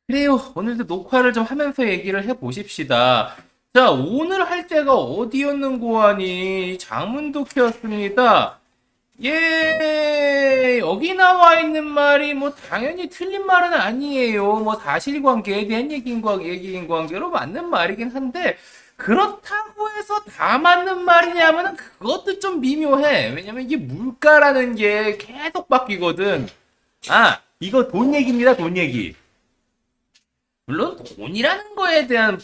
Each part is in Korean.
그래요. 오늘도 녹화를 좀 하면서 얘기를 해보십시다. 자, 오늘 할 때가 어디였는고 하니 장문도 켰습니다. 예, 여기 나와 있는 말이 뭐 당연히 틀린 말은 아니에요. 뭐 사실관계에 대한 얘기인 관계로 맞는 말이긴 한데 그렇다고 해서 다 맞는 말이냐면은 그것도 좀 미묘해. 왜냐면 이게 물가라는 게 계속 바뀌거든. 아, 이거 돈 얘기입니다. 돈 얘기. 물론 돈이라는 거에 대한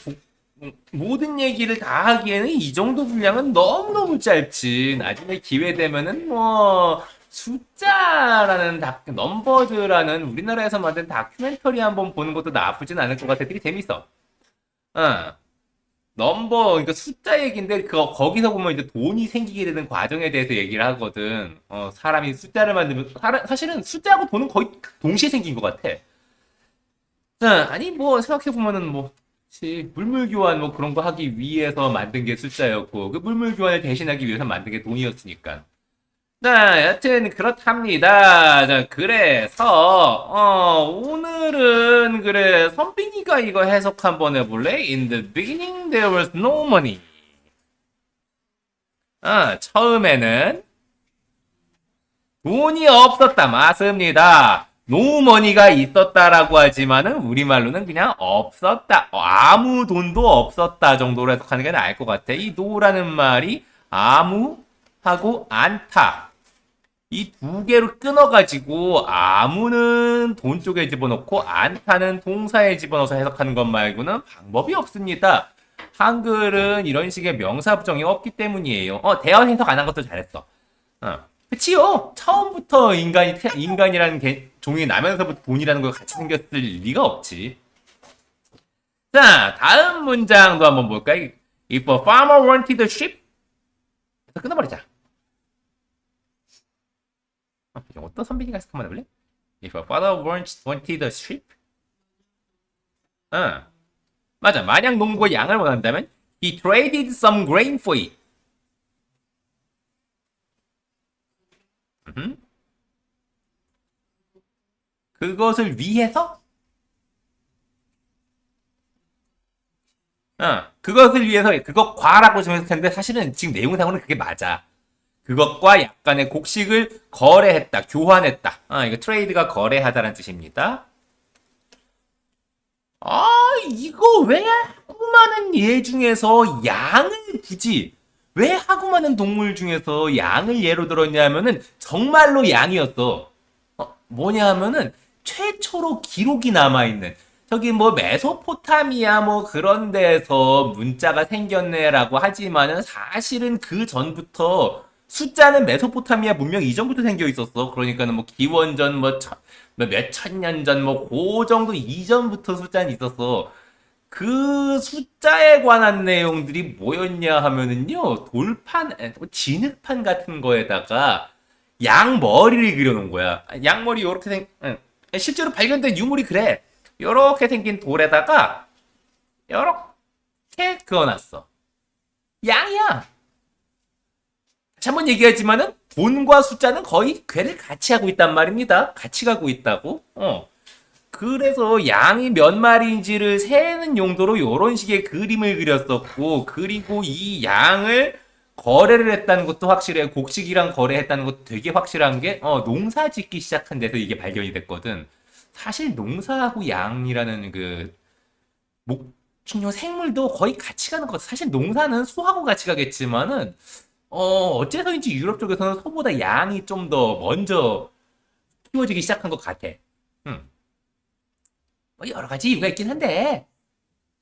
모든 얘기를 다 하기에는 이 정도 분량은 너무너무 짧지. 나중에 기회 되면은 뭐 숫자라는 넘버즈라는 우리나라에서 만든 다큐멘터리 한번 보는 것도 나쁘진 않을 것 같아. 되게 재밌어. 어. 그러니까 숫자 얘기인데 거기서 보면 이제 돈이 생기게 되는 과정에 대해서 얘기를 하거든. 사람이 숫자를 만들면 사실은 숫자하고 돈은 거의 동시에 생긴 것 같아. 아니 뭐 생각해 보면은 뭐 그치, 물물 교환 뭐 그런 거 하기 위해서 만든 게 숫자였고 그 물물 교환을 대신하기 위해서 만든 게 돈이었으니까. 자, 여튼 그렇답니다. 자, 그래서 오늘은 그래 선빈이가 이거 해석 한번 해볼래? In the beginning there was no money. 처음에는 돈이 없었다. 맞습니다. 노머니가 있었다라고 하지만은 우리말로는 그냥 없었다. 아무 돈도 없었다 정도로 해석하는 게 나을 것 같아. 이 노라는 말이 아무하고 않다. 이 두 개로 끊어가지고 아무는 돈 쪽에 집어넣고 않다는 동사에 집어넣어서 해석하는 것 말고는 방법이 없습니다. 한글은 이런 식의 명사 부정이 없기 때문이에요. 대어 해석 안 한 것도 잘했어. 그치요. 처음부터 인간이라는 종이 나면서부터 돈이라는 걸 같이 생겼을 리가 없지. 자, 다음 문장도 한번 볼까요? If a farmer wanted a sheep, 끊어버리자. 어떤 선비니가 해석 한번 해볼래? If a father wanted a sheep, 어, 맞아. 만약 농부가 양을 원한다면 he traded some grain for it. 그것을 위해서 그것을 위해서 그것과라고 좀 해석했는데 사실은 지금 내용상으로는 그게 맞아. 그것과 약간의 곡식을 거래했다, 교환했다. 이거 트레이드가 거래하다라는 뜻입니다. 이거 왜 하고 많은 예 중에서 양을 굳이 왜 하고 많은 동물 중에서 양을 예로 들었냐면은 정말로 양이었어. 뭐냐 하면은 최초로 기록이 남아있는 저기 뭐 메소포타미아 뭐 그런 데서 문자가 생겼네라고 하지만은 사실은 그 전부터 숫자는 메소포타미아 문명 이전부터 생겨 있었어. 그러니까는 뭐 기원전 몇천 년 전 뭐 그 정도 이전부터 숫자는 있었어. 그 숫자에 관한 내용들이 뭐였냐 하면은요 진흙판 같은 거에다가 양 머리를 그려놓은 거야. 양머리 요렇게 실제로 발견된 유물이 그래. 요렇게 생긴 돌에다가 요렇게 그어놨어. 양이야. 다시 한번 얘기하지만은 돈과 숫자는 거의 궤를 같이 하고 있단 말입니다. 같이 가고 있다고. 그래서 양이 몇 마리인지를 세는 용도로 요런 식의 그림을 그렸었고, 그리고 이 양을 거래를 했다는 것도 확실해. 곡식이랑 거래했다는 것도 되게 확실한 게, 농사 짓기 시작한 데서 이게 발견이 됐거든. 사실 농사하고 양이라는 목축용 생물도 거의 같이 가는 것. 사실 농사는 소하고 같이 가겠지만은, 어째서인지 유럽 쪽에서는 소보다 양이 좀 더 먼저 키워지기 시작한 것 같아. 음. 뭐 여러 가지 이유가 있긴 한데,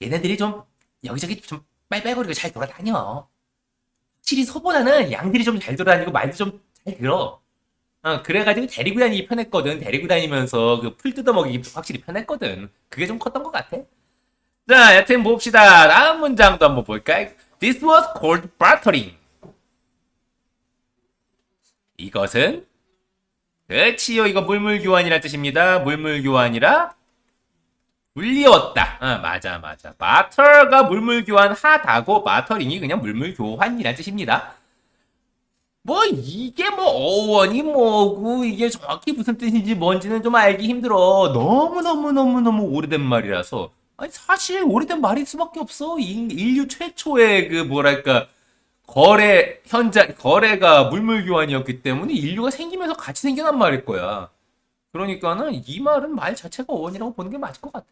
얘네들이 좀 여기저기 좀 빨빨거리고 잘 돌아다녀. 확실히 소보다는 양들이 좀 잘 돌아다니고 말도 좀 잘 들어. 그래가지고 데리고 다니기 편했거든. 데리고 다니면서 그 풀 뜯어먹이기 확실히 편했거든. 그게 좀 컸던 것 같아. 자, 여튼 봅시다. 다음 문장도 한번 볼까요? This was called bartering. 이것은 그치요. 이거 물물교환이라 뜻입니다. 물물교환이라 물리웠다. 맞아, 맞아. 바터가 물물교환 하다고 바터링이 그냥 물물교환이란 뜻입니다. 뭐 이게 뭐 어원이 뭐고 이게 정확히 무슨 뜻인지 뭔지는 좀 알기 힘들어. 너무 오래된 말이라서. 아니 사실 오래된 말일 수밖에 없어. 인류 최초의 그 뭐랄까 거래가 물물 교환이었기 때문에 인류가 생기면서 같이 생겨난 말일 거야. 그러니까는 이 말은 말 자체가 어원이라고 보는 게 맞을 것 같아.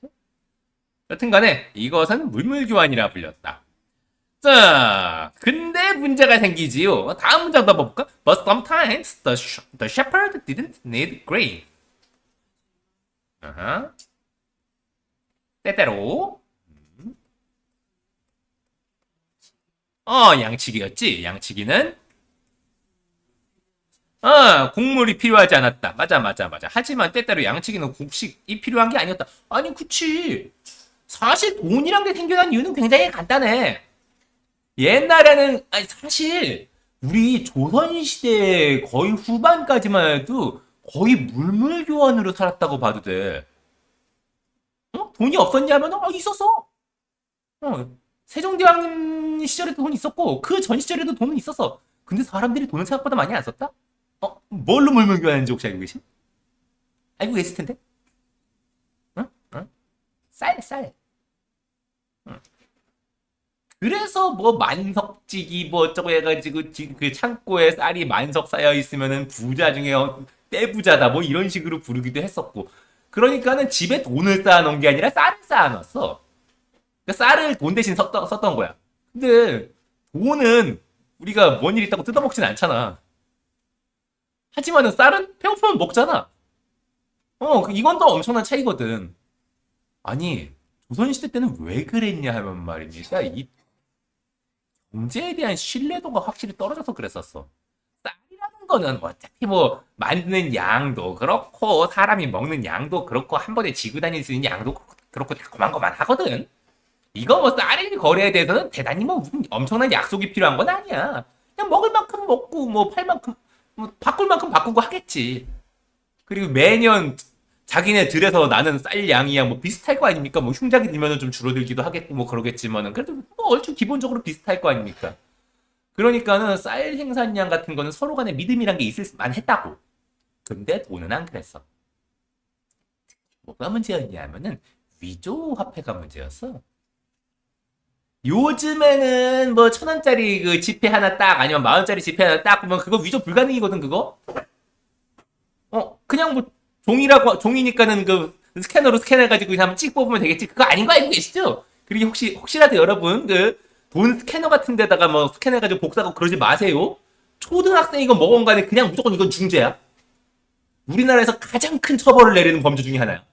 여튼간에 이것은 물물 교환이라 불렸다. 자, 근데 문제가 생기지요. 다음 문장도 한번 볼까? But sometimes the shepherd didn't need grain. 아하. 때때로 양치기였지. 양치기는 곡물이 필요하지 않았다. 맞아. 하지만 때때로 양치기는 곡식이 필요한 게 아니었다. 아니, 그치. 사실 돈이란 게 생겨난 이유는 굉장히 간단해. 옛날에는 아니 사실 우리 조선시대 거의 후반까지만 해도 거의 물물교환으로 살았다고 봐도 돼. 돈이 없었냐면 있었어. 세종대왕님 시절에도 돈 있었고 그 전 시절에도 돈은 있었어. 근데 사람들이 돈을 생각보다 많이 안 썼다? 뭘로 물물교환하는지 혹시 알고 계신? 알고 계실 텐데? 응? 응? 쌀. 응. 그래서 뭐 만석지기 뭐 어쩌고 해가지고 그 창고에 쌀이 만석 쌓여 있으면은 부자 중에 떼부자다 뭐 이런 식으로 부르기도 했었고 그러니까는 집에 돈을 쌓아놓은 게 아니라 쌀을 쌓아놨어. 그러니까 쌀을 돈 대신 썼던 거야. 근데 돈은 우리가 뭔 일 있다고 뜯어먹진 않잖아. 하지만은 쌀은 배고프면 먹잖아. 이건 또 엄청난 차이거든. 아니 조선시대 때는 왜 그랬냐 하면 말입니다. 이 경제에 대한 신뢰도가 확실히 떨어져서 그랬었어. 쌀이라는 거는 어차피 뭐 만드는 양도 그렇고 사람이 먹는 양도 그렇고 한 번에 지고 다닐 수 있는 양도 그렇고 다고만고만 하거든. 이거 뭐 쌀의 거래에 대해서는 대단히 뭐 무슨 엄청난 약속이 필요한 건 아니야. 그냥 먹을 만큼 먹고 뭐 팔 만큼 뭐 바꿀 만큼 바꾸고 하겠지. 그리고 매년 자기네 들에서 나는 쌀 양이야 뭐 비슷할 거 아닙니까? 뭐 흉작이 들면은 좀 줄어들기도 하겠고 뭐 그러겠지만은 그래도 뭐 얼추 기본적으로 비슷할 거 아닙니까? 그러니까는 쌀 생산량 같은 거는 서로 간에 믿음이란 게 있을 만했다고. 근데 돈은 안 그랬어. 뭐가 문제였냐면은 위조 화폐가 문제였어. 요즘에는 뭐 1,000원짜리 그 지폐 하나 딱 아니면 10,000원짜리 지폐 하나 딱 보면 그거 위조 불가능이거든 그거. 그냥 뭐 종이니까는 그 스캐너로 스캔해가지고 그냥 찍 뽑으면 되겠지. 그거 아닌 거 알고 계시죠? 그리고 혹시라도 여러분 그 돈 스캐너 같은 데다가 뭐 스캔해가지고 복사하고 그러지 마세요. 초등학생 이거 먹은 간에 그냥 무조건 이건 중죄야. 우리나라에서 가장 큰 처벌을 내리는 범죄 중에 하나야.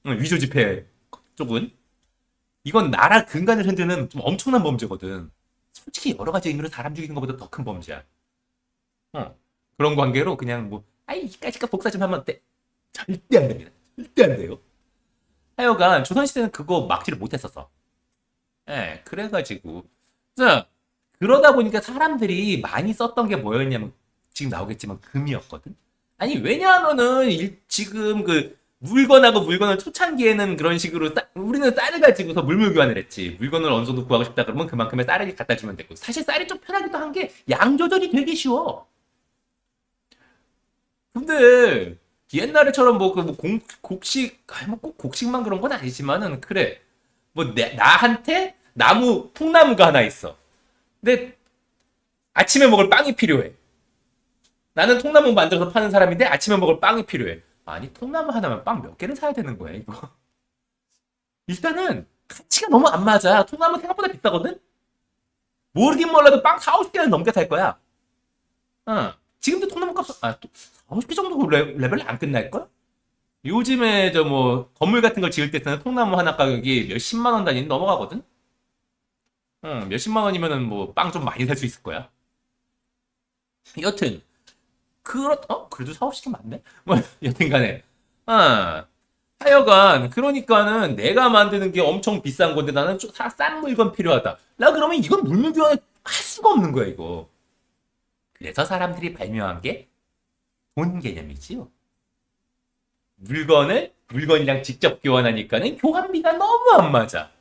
위조 지폐 쪽은. 이건 나라 근간을 흔드는 좀 엄청난 범죄거든. 솔직히 여러 가지 의미로 사람 죽이는 것보다 더 큰 범죄야. 그런 관계로 그냥 뭐 이까짓까 복사 좀 하면 돼. 절대 안 됩니다. 절대 안 돼요. 하여간 조선시대는 그거 막지를 못했었어. 그래가지고 자 그러다 보니까 사람들이 많이 썼던 게 뭐였냐면 지금 나오겠지만 금이었거든. 아니 왜냐하면은 지금 그 물건하고 물건을 초창기에는 그런 식으로 우리는 쌀을 가지고서 물물 교환을 했지. 물건을 어느 정도 구하고 싶다 그러면 그만큼의 쌀을 갖다 주면 되고 사실 쌀이 좀 편하기도 한 게 양 조절이 되게 쉬워. 근데 옛날에처럼 뭐 곡식 뭐꼭 곡식만 그런 건 아니지만은 그래 뭐 나한테 통나무가 하나 있어. 근데 아침에 먹을 빵이 필요해. 나는 통나무 만들어서 파는 사람인데 아침에 먹을 빵이 필요해. 아니 통나무 하나면 빵 몇 개를 사야 되는 거야 이거. 일단은 가치가 너무 안 맞아. 통나무 생각보다 비싸거든. 모르긴 몰라도 빵 4, 50개는 넘게 살 거야. 지금도 통나무 값 4, 50개 정도 레벨이 안 끝날걸? 요즘에 저 뭐 건물 같은 걸 지을 때는 통나무 하나 가격이 몇십만 원 단위 넘어가거든. 몇십만 원이면은 뭐 빵 좀 많이 살 수 있을 거야. 여튼 그래도 4, 50개 맞네. 뭐 여튼간에 하여간 그러니까는 내가 만드는 게 엄청 비싼 건데 나는 좀 싼 물건 필요하다. 나 그러면 이건 물물교환을 할 수가 없는 거야 이거. 그래서 사람들이 발명한 게 돈 개념이지요. 물건이랑 직접 교환하니까는 교환비가 너무 안 맞아.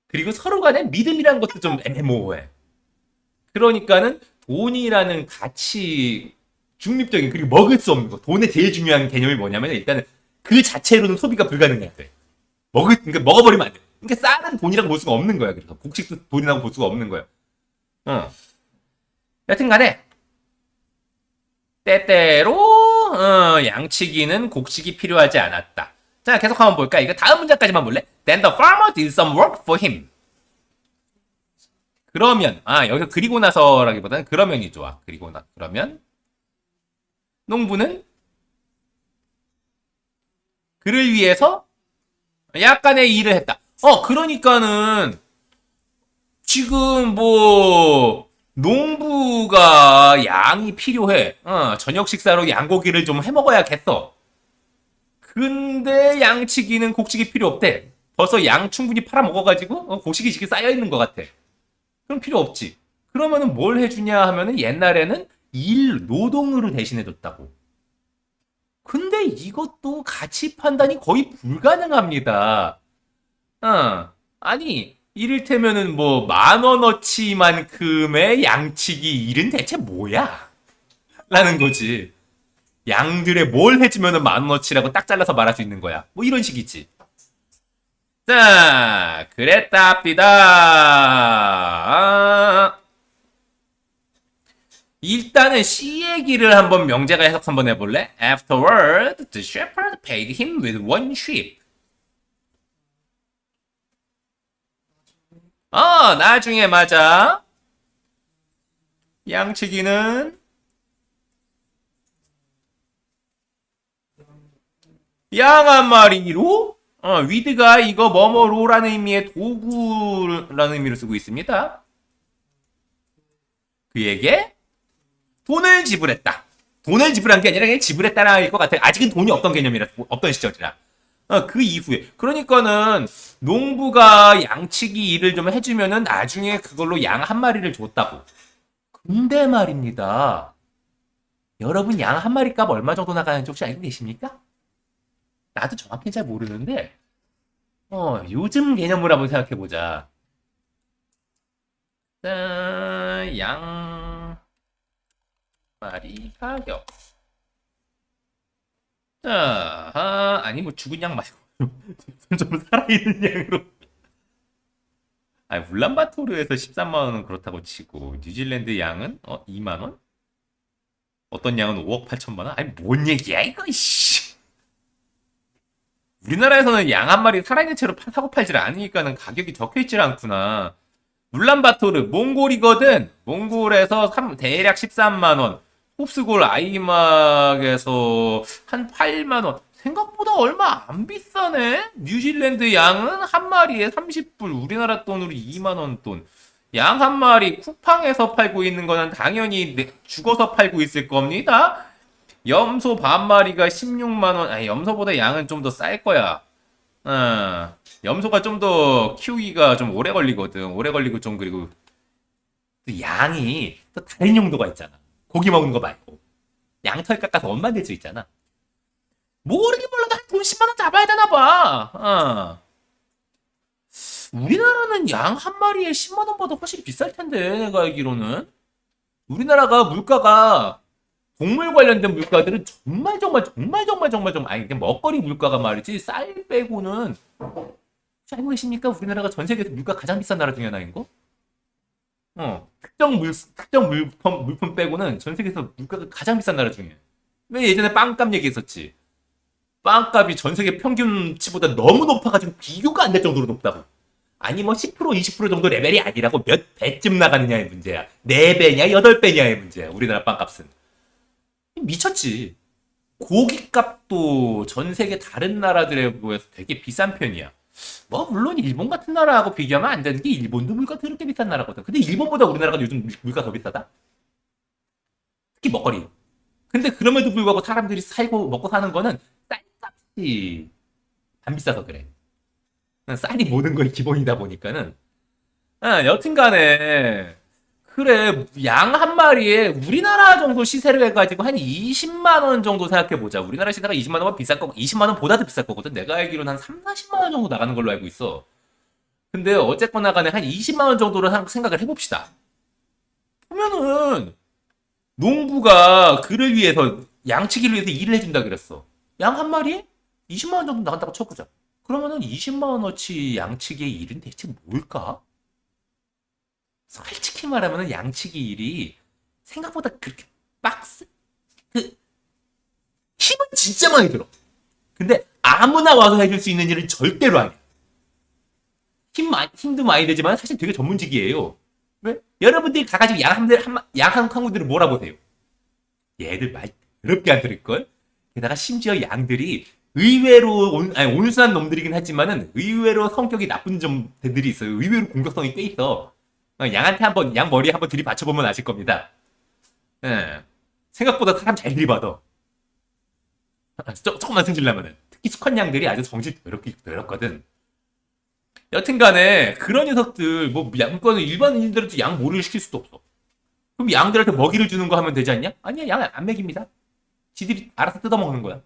그리고 서로 간에 믿음이란 것도 좀 애매모호해. 그러니까는 돈이라는 가치 중립적인 그리고 먹을 수 없는 거. 돈의 제일 중요한 개념이 뭐냐면 일단은 그 자체로는 소비가 불가능해야 돼. 그러니까 먹어버리면 안 돼. 그러니까 쌀은 돈이라고 볼 수가 없는 거야. 그래서 곡식도 돈이라고 볼 수가 없는 거야. 여튼간에 때때로 양치기는 곡식이 필요하지 않았다. 자, 계속 한번 볼까? 이거 다음 문장까지만 볼래? Then the farmer did some work for him. 그러면 여기서 그리고 나서라기보다는 그러면이 좋아. 그러면 농부는 그를 위해서 약간의 일을 했다. 그러니까는 지금 뭐 농부가 양이 필요해. 저녁 식사로 양고기를 좀 해먹어야겠어. 근데 양치기는 곡식이 필요 없대. 벌써 양 충분히 팔아먹어가지고 곡식이 지금 쌓여있는 것 같아. 그럼 필요 없지. 그러면은 뭘 해주냐 하면은 옛날에는 노동으로 대신해줬다고. 근데 이것도 가치 판단이 거의 불가능합니다. 아니, 이를테면은 뭐 10,000원어치만큼의 양치기 일은 대체 뭐야? 라는 거지. 양들의 뭘 해주면은 10,000원어치라고 딱 잘라서 말할 수 있는 거야. 뭐 이런 식이지. 자, 그랬답니다. 일단은 C 얘기를 한번 명제가 해석 한번 해볼래? Afterward, the shepherd paid him with one sheep. 나중에 맞아. 양치기는 양 한 마리로 위드가 이거 뭐뭐로라는 의미의 도구라는 의미로 쓰고 있습니다. 그에게 돈을 지불했다. 돈을 지불한 게 아니라 그냥 지불했다라는 것 같아. 아직은 돈이 없던 개념이라, 없던 시절이라. 그 이후에. 그러니까는 농부가 양치기 일을 좀 해주면은 나중에 그걸로 양 한 마리를 줬다고. 근데 말입니다. 여러분 양 한 마리 값 얼마 정도 나가는지 혹시 알고 계십니까? 나도 정확히 잘 모르는데 요즘 개념으로 한번 생각해보자. 양 마리 가격. 자, 아니 뭐 죽은 양 말고 좀 살아있는 양으로. 울란바토르에서 13만 원은 그렇다고 치고 뉴질랜드 양은 2만 원? 어떤 양은 5억 8천만 원? 아니 뭔 얘기야 이거 씨. 우리나라에서는 양 한 마리 살아있는 채로 사고 팔질 않으니까는 가격이 적혀있질 않구나. 울란바토르 몽골이거든. 몽골에서 대략 13만 원. 홉스골 아이막에서 한 8만 원. 생각보다 얼마 안 비싸네. 뉴질랜드 양은 한 마리에 30불. 우리나라 돈으로 2만 원 돈. 양 한 마리 쿠팡에서 팔고 있는 거는 당연히 죽어서 팔고 있을 겁니다. 염소 반 마리가 16만 원. 아니, 염소보다 양은 좀 더 쌀 거야. 염소가 좀 더 키우기가 좀 오래 걸리거든. 오래 걸리고 좀 그리고 또 양이 또 다른 용도가 있잖아. 고기 먹는 거 말고 양털 깎아서 옷 만들 수 있잖아. 모르긴 몰라도 한 돈 10만 원 잡아야 되나 봐. 우리나라는 양 한 마리에 10만 원보다 훨씬 비쌀 텐데 내가 알기로는. 우리나라가 물가가 동물 관련된 물가들은 정말 아니 그냥 먹거리 물가가 말이지 쌀 빼고는. 혹시 알고 계십니까? 우리나라가 전 세계에서 물가 가장 비싼 나라 중에 하나인 거? 특정 물품 빼고는 전 세계에서 물가가 가장 비싼 나라 중에. 왜 예전에 빵값 얘기했었지? 빵값이 전 세계 평균치보다 너무 높아가지고 비교가 안 될 정도로 높다고. 아니 뭐 10% 20% 정도 레벨이 아니라고 몇 배쯤 나가느냐의 문제야. 4배냐 8배냐의 문제야. 우리나라 빵값은. 미쳤지. 고기값도 전 세계 다른 나라들에 비해서 되게 비싼 편이야. 뭐 물론 일본 같은 나라하고 비교하면 안 되는 게 일본도 물가 더럽게 비싼 나라거든. 근데 일본보다 우리나라가 요즘 물가 더 비싸다? 특히 먹거리. 근데 그럼에도 불구하고 사람들이 살고 먹고 사는 거는 쌀값이 안 비싸서 그래. 쌀이 모든 거의 기본이다 보니까는. 여튼간에 그래 양 한 마리에 우리나라 정도 시세로 해가지고 한 20만 원 정도 생각해보자. 우리나라 시세가 20만 원보다 비쌀 거고 20만 원보다도 비쌀 거거든. 내가 알기로는 한 3, 40만 원 정도 나가는 걸로 알고 있어. 근데 어쨌거나 간에 한 20만 원 정도로 생각을 해봅시다. 보면은 농부가 그를 위해서 양치기를 위해서 일을 해준다 그랬어. 양 한 마리에 20만 원 정도 나간다고 쳐보자. 그러면은 20만 원어치 양치기의 일은 대체 뭘까? 솔직히 말하면은 양치기 일이 생각보다 그렇게 빡세. 그 힘은 진짜 많이 들어. 근데 아무나 와서 해줄 수 있는 일은 절대로 아니야. 힘도 많이 들지만 사실 되게 전문직이에요. 왜? 여러분들이 가가지고 양한 강구들을 몰아보세요. 얘들 말 더럽게 안 들을걸? 게다가 심지어 양들이 의외로 온순한 놈들이긴 하지만은 의외로 성격이 나쁜 점들이 있어요. 의외로 공격성이 꽤 있어. 양한테 양 머리에 한번 들이받쳐보면 아실 겁니다. 예. 생각보다 사람 잘 들이받아. 조금만 승질나면은. 특히 수컷 양들이 아주 정신 더럽거든. 여튼간에 그런 녀석들 뭐 양권은 일반인들한테 양 몰이를 시킬 수도 없어. 그럼 양들한테 먹이를 주는 거 하면 되지 않냐? 아니야, 양 안 먹입니다. 지들이 알아서 뜯어먹는 거야.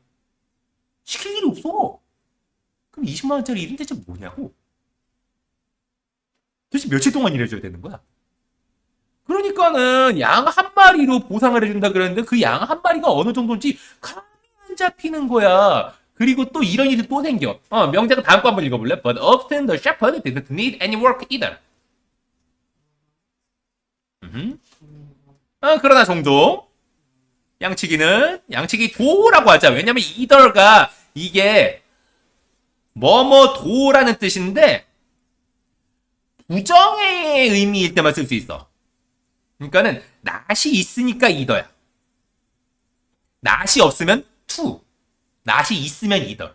시킬 일이 없어. 그럼 20만 원짜리 일은 대체 뭐냐고? 도대체 며칠 동안 일해줘야 되는 거야? 그러니까는 양 한 마리로 보상을 해준다 그랬는데 그 양 한 마리가 어느 정도인지 감이 안 잡히는 거야. 그리고 또 이런 일이 또 생겨. 명작은 다음 거 한번 읽어볼래? But often the shepherd didn't need any work either. 그러나 종종 양치기 도라고 하자. 왜냐면 either가 이게 뭐뭐 도라는 뜻인데 부정의 의미일 때만 쓸 수 있어. 그러니까는 낫이 있으니까 either야. 낫이 없으면 to. 낫이 있으면 either.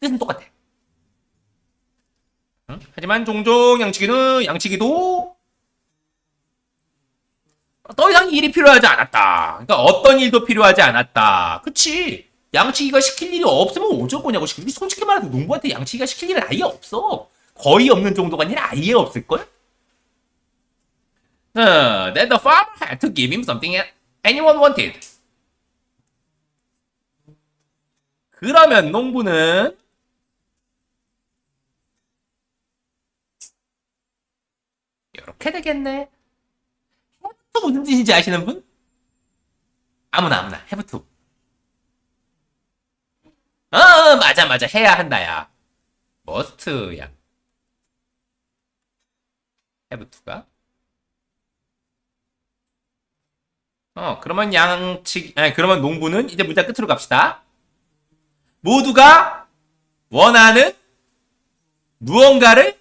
뜻은 똑같아. 응? 하지만 종종 양치기도 더 이상 일이 필요하지 않았다. 그러니까 어떤 일도 필요하지 않았다. 그치? 양치기가 시킬 일이 없으면 어쩔 거냐고. 솔직히 말해서 농부한테 양치기가 시킬 일은 아예 없어. 거의 없는 정도가 아니라 아예 없을걸? Then the farmer had to give him something anyone wanted. 그러면 농부는 이렇게 되겠네. 해부투 무슨 뜻인지 아시는 분? 아무나 해부투. 맞아 해야 한다야. 머스트야. 해부투가. 그러면 농부는 이제 문장 끝으로 갑시다. 모두가 원하는 무언가를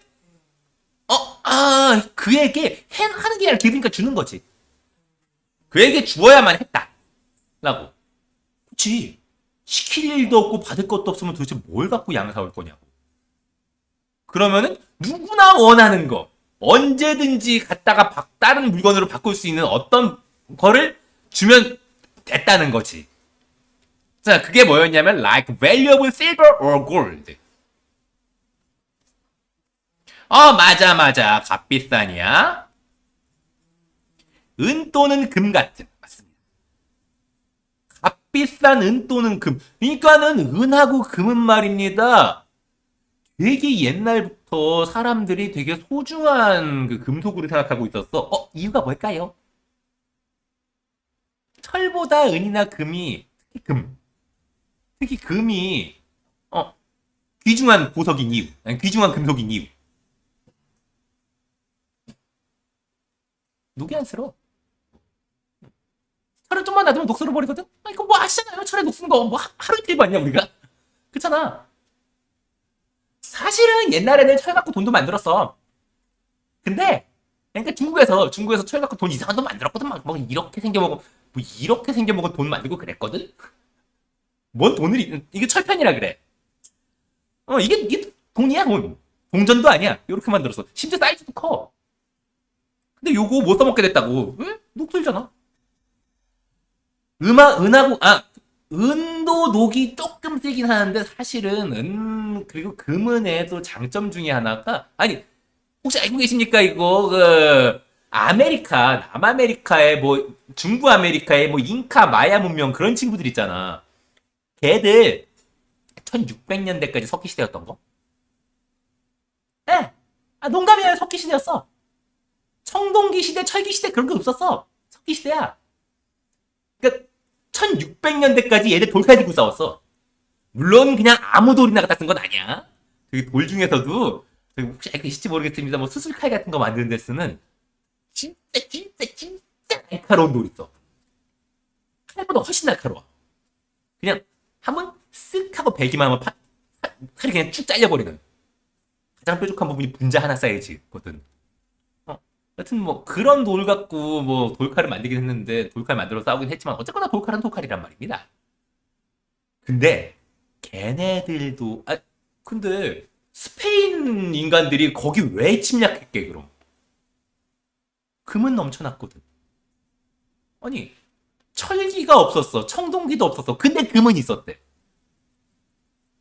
그에게 하는 게 아니라 기르니까 주는 거지. 그에게 주어야만 했다. 라고. 그치. 시킬 일도 없고 받을 것도 없으면 도대체 뭘 갖고 양 사올 거냐고. 그러면은 누구나 원하는 거 언제든지 갖다가 다른 물건으로 바꿀 수 있는 어떤 거를 주면 됐다는 거지. 자, 그게 뭐였냐면 like valuable silver or gold. 맞아. 값비싼이야. 은 또는 금 같은. 맞습니다. 값비싼 은 또는 금. 그러니까는 은하고 금은 말입니다. 되게 옛날부터 사람들이 되게 소중한 그 금속으로 생각하고 있었어. 이유가 뭘까요? 철보다 은이나 금이, 특히 금이, 귀중한 보석인 이유, 아니, 귀중한 금속인 이유. 녹이 안 쓸어. 철은 좀만 놔두면 녹슬어 버리거든? 이거 뭐 아시잖아요. 철에 녹슨 거. 뭐 하루 이틀 봤냐, 우리가? 그렇잖아. 사실은 옛날에는 철 갖고 돈도 만들었어. 근데, 그러니까 중국에서 철 갖고 돈 이상한 돈 만들었거든. 뭐 이렇게 생겨먹은 돈 만들고 그랬거든? 뭔 돈을, 이게 철편이라 그래. 이게 돈이야, 돈. 동전도 아니야. 이렇게 만들었어. 심지어 사이즈도 커. 근데 요거 못 써먹게 됐다고. 왜? 녹슬잖아. 은도 녹이 조금 세긴 하는데 사실은 그리고 금은의 또 장점 중에 하나가, 아니, 혹시 알고 계십니까? 이거, 남아메리카의 뭐, 중부 아메리카의 뭐, 잉카, 마야 문명 그런 친구들 있잖아. 걔들, 1600년대까지 석기시대였던 거? 농담이야, 석기시대였어. 청동기 시대, 철기 시대 그런 게 없었어. 석기 시대야. 그러니까 1600년대까지 얘들 돌 가지고 싸웠어. 물론 그냥 아무 돌이나 갖다 쓴 건 아니야. 돌 중에서도 혹시 아실지 모르겠습니다. 뭐 수술칼 같은 거 만드는 데 쓰는 진짜 날카로운 돌 있어. 칼보다 훨씬 날카로워. 그냥 한번 쓱 하고 베기만 하면 칼이 그냥 쭉 잘려버리는. 가장 뾰족한 부분이 분자 하나 사이즈거든. 여튼 뭐 그런 돌 갖고 뭐 돌칼을 만들긴 했는데 돌칼 만들어 싸우긴 했지만 어쨌거나 돌칼은 돌칼이란 말입니다. 근데 걔네들도 근데 스페인 인간들이 거기 왜 침략했게 그럼? 금은 넘쳐났거든. 아니 철기가 없었어. 청동기도 없었어. 근데 금은 있었대.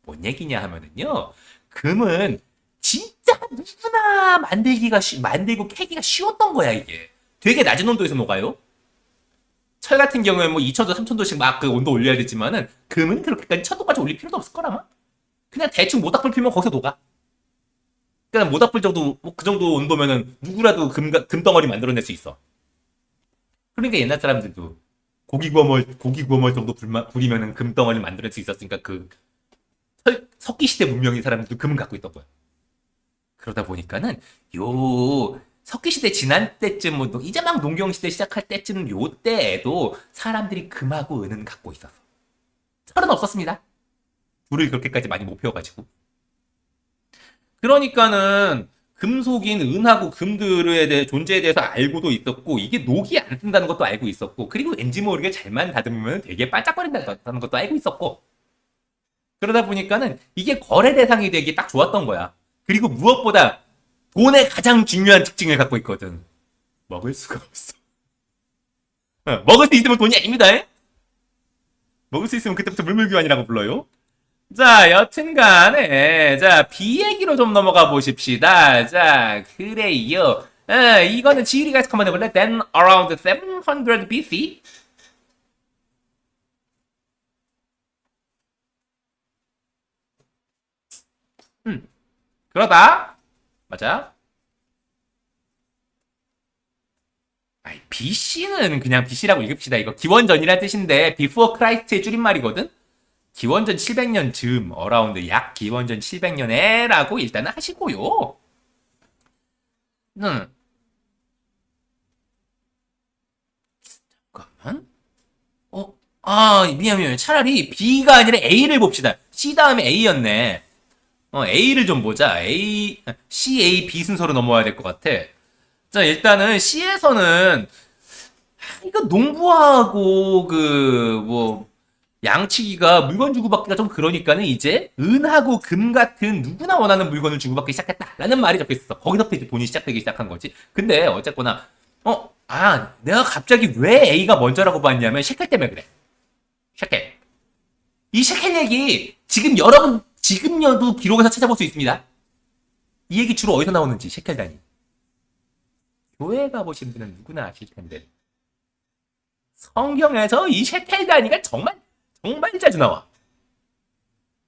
뭔 얘기냐 하면은요. 금은 진짜 누구나 만들고 캐기가 쉬웠던 거야 이게. 되게 낮은 온도에서 녹아요. 철 같은 경우에 뭐 2000도, 3000도씩 막 그 온도 올려야 되지만은 금은 그렇게까지 1000도까지 올릴 필요도 없을 거라마. 그냥 대충 모닥불 피면 거기서 녹아. 그냥 모닥불 정도 뭐 그 정도 온도면은 누구라도 금덩어리 만들어낼 수 있어. 그러니까 옛날 사람들도 고기 구워 먹을 정도 불이면은 금덩어리 만들 수 있었으니까 그 석기 시대 문명인 사람들도 금은 갖고 있던 거야. 그러다 보니까는 요 석기 시대 지난 때쯤 뭐 이제 막 농경 시대 시작할 때쯤 요 때에도 사람들이 금하고 은은 갖고 있었어. 철은 없었습니다. 불을 그렇게까지 많이 못 피워가지고. 그러니까는 금속인 은하고 금들에 대해 존재에 대해서 알고도 있었고 이게 녹이 안 든다는 것도 알고 있었고 그리고 왠지 모르게 잘만 다듬으면 되게 반짝거린다는 것도 알고 있었고 그러다 보니까는 이게 거래 대상이 되기 딱 좋았던 거야. 그리고 무엇보다 돈의 가장 중요한 특징을 갖고 있거든. 먹을 수가 없어. 먹을 수 있으면 돈이 아닙니다. 먹을 수 있으면 그때부터 물물교환이라고 불러요. 자, 여튼간에 자 B 얘기로 좀 넘어가 보십시다. 자, 그래요. 이거는 지리가 해석 한번 해볼래? Then around 700 BC 그러다 맞아. BC는 그냥 BC라고 읽읍시다. 이거 기원전이란 뜻인데 Before Christ의 줄임말이거든. 기원전 700년 즈음, 어라운드 약 기원전 700년에라고 일단은 하시고요. 잠깐만. 미안. 차라리 B가 아니라 A를 봅시다. C 다음에 A였네. A를 좀 보자. C, A, B 순서로 넘어와야 될 것 같아. 자, 일단은 C에서는 이거 농부하고 양치기가 물건 주고받기가 좀 그러니까는 이제 은하고 금 같은 누구나 원하는 물건을 주고받기 시작했다라는 말이 적혀 있었어. 거기서부터 이제 돈이 시작되기 시작한 거지. 근데 어쨌거나 내가 갑자기 왜 A가 먼저라고 봤냐면 셰켈 때문에 그래. 셰켈. 이 셰켈 얘기 지금 여러분 지금여도 기록에서 찾아볼 수 있습니다. 이 얘기 주로 어디서 나오는지 셰켈 단위. 교회 가보신 분은 누구나 아실 텐데 성경에서 이 셰켈 단위가 정말 자주 나와.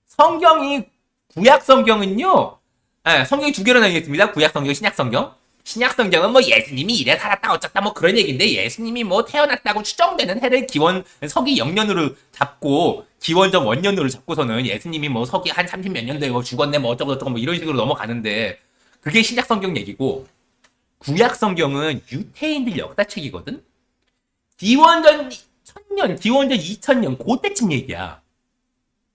성경이 구약 성경은요. 성경이 두 개로 나뉘겠습니다. 구약 성경, 신약 성경. 신약 성경은 뭐 예수님이 이래 살았다 어쩌다 뭐 그런 얘기인데 예수님이 뭐 태어났다고 추정되는 해를 서기 0년으로 잡고 기원전 원년으로 잡고서는 예수님이 뭐 서기 한 30 몇 년도에 뭐 죽었네 뭐 어쩌고 뭐 이런 식으로 넘어가는데 그게 신약 성경 얘기고 구약 성경은 유태인들 역사책이거든. 기원전 1000년, 기원전 2000년 그때쯤 얘기야.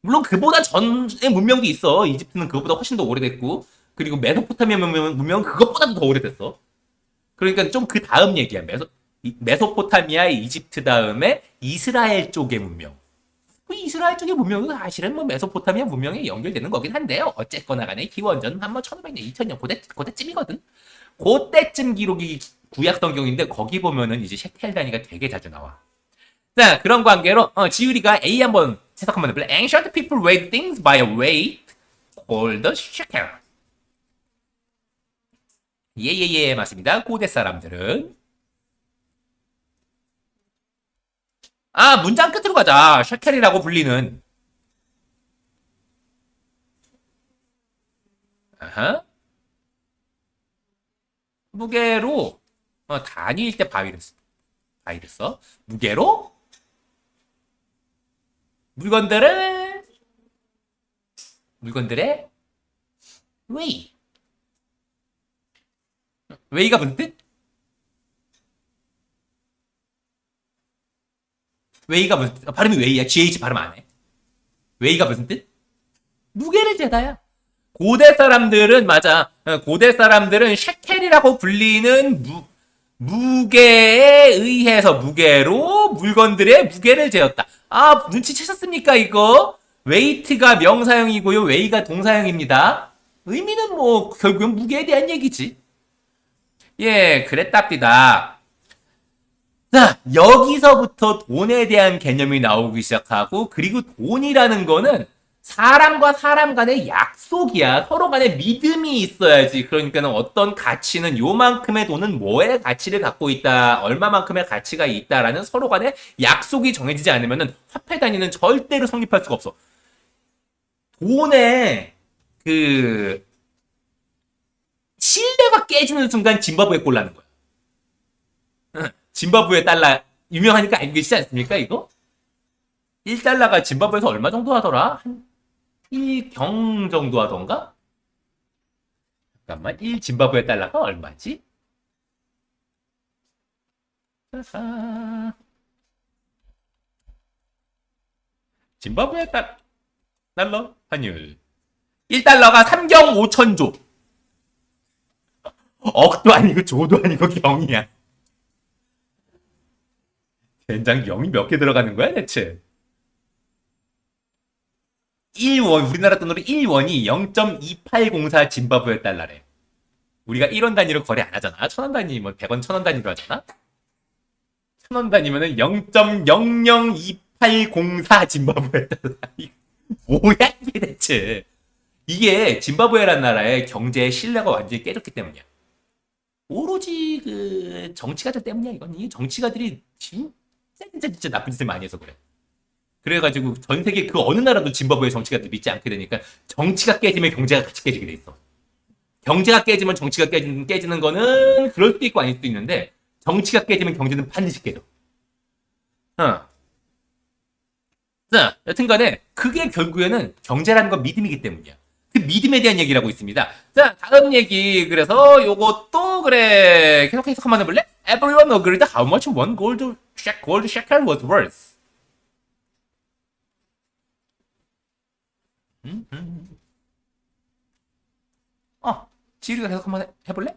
물론 그보다 전의 문명도 있어. 이집트는 그것보다 훨씬 더 오래됐고 그리고 메소포타미아 문명은 그것보다도 더 오래됐어. 그러니까 좀 그 다음 얘기야. 메소포타미아, 이집트 다음에 이스라엘 쪽의 문명. 그 이스라엘 쪽의 문명은 사실은 뭐 메소포타미아 문명에 연결되는 거긴 한데요. 어쨌거나 간에 기원전 한 뭐 1500년, 2000년 그때쯤이거든. 그때쯤 기록이 구약 성경인데 거기 보면은 이제 셰켈 단위가 되게 자주 나와. 자, 그런 관계로 지율이가 A 한번 해석 한번 해볼래? Ancient people weighed things by a weight called the shekel. 예, 맞습니다. 고대 사람들은 문장 끝으로 가자. 셰켈이라고 불리는 무게로 단위일 때 바위를 써. 가히 됐어. 무게로 물건들의 웨이. 웨이가 무슨 뜻? 웨이가 무슨 뜻? 발음이 웨이야. GH 발음 안 해. 웨이가 무슨 뜻? 무게를 재다야. 고대 사람들은 맞아. 고대 사람들은 셰켈이라고 불리는 무게에 의해서 무게로 물건들의 무게를 재었다. 아, 눈치채셨습니까, 이거? 웨이트가 명사형이고요. 웨이가 동사형입니다. 의미는 뭐 결국은 무게에 대한 얘기지. 예, 그랬답니다. 자, 여기서부터 돈에 대한 개념이 나오기 시작하고, 그리고 돈이라는 거는 사람과 사람 간의 약속이야. 서로 간에 믿음이 있어야지. 그러니까는 어떤 가치는 요만큼의 돈은 뭐의 가치를 갖고 있다. 얼마만큼의 가치가 있다라는 서로 간의 약속이 정해지지 않으면은 화폐 단위는 절대로 성립할 수가 없어. 돈의 그 신뢰가 깨지는 순간 짐바브웨 꼴 나는 거야. 짐바브웨 달러 유명하니까 알고 계시지 않습니까, 이거? 1달러가 짐바브웨에서 얼마 정도 하더라? 한 1경 정도 하던가? 잠깐만, 1짐바브웨 달러가 얼마지? 짐바브웨 달러 환율 1달러가 3경 5천조. 억도 아니고 조도 아니고 경이야. 된장 경이 몇 개 들어가는 거야 대체? 1원, 우리나라 돈으로 1원이 0.2804 짐바브웨 달러래. 우리가 1원 단위로 거래 안 하잖아. 1000원 단위, 뭐 100원, 1000원 단위로 하잖아. 1000원 단위면은 0.00284 짐바브웨 달러. 뭐야 이게 대체? 이게 짐바브웨라는 나라의 경제의 신뢰가 완전히 깨졌기 때문이야. 오로지 그 정치가들 때문이야 이건. 이 정치가들이 진짜 나쁜 짓을 많이 해서 그래. 그래가지고 전 세계 그 어느 나라도 짐바브웨 정치가들 믿지 않게 되니까 정치가 깨지면 경제가 같이 깨지게 돼 있어. 경제가 깨지면 정치가 깨지는 거는 그럴 수도 있고 아닐 수도 있는데 정치가 깨지면 경제는 반드시 깨져. 자, 여튼간에 그게 결국에는 경제라는 건 믿음이기 때문이야. 그 믿음에 대한 얘기를 하고 있습니다. 자, 다음 얘기. 그래서 요것도 그래 계속 한번 해볼래? Everyone agreed how much one gold shekel was worth. 지리가 계속 한번 해볼래?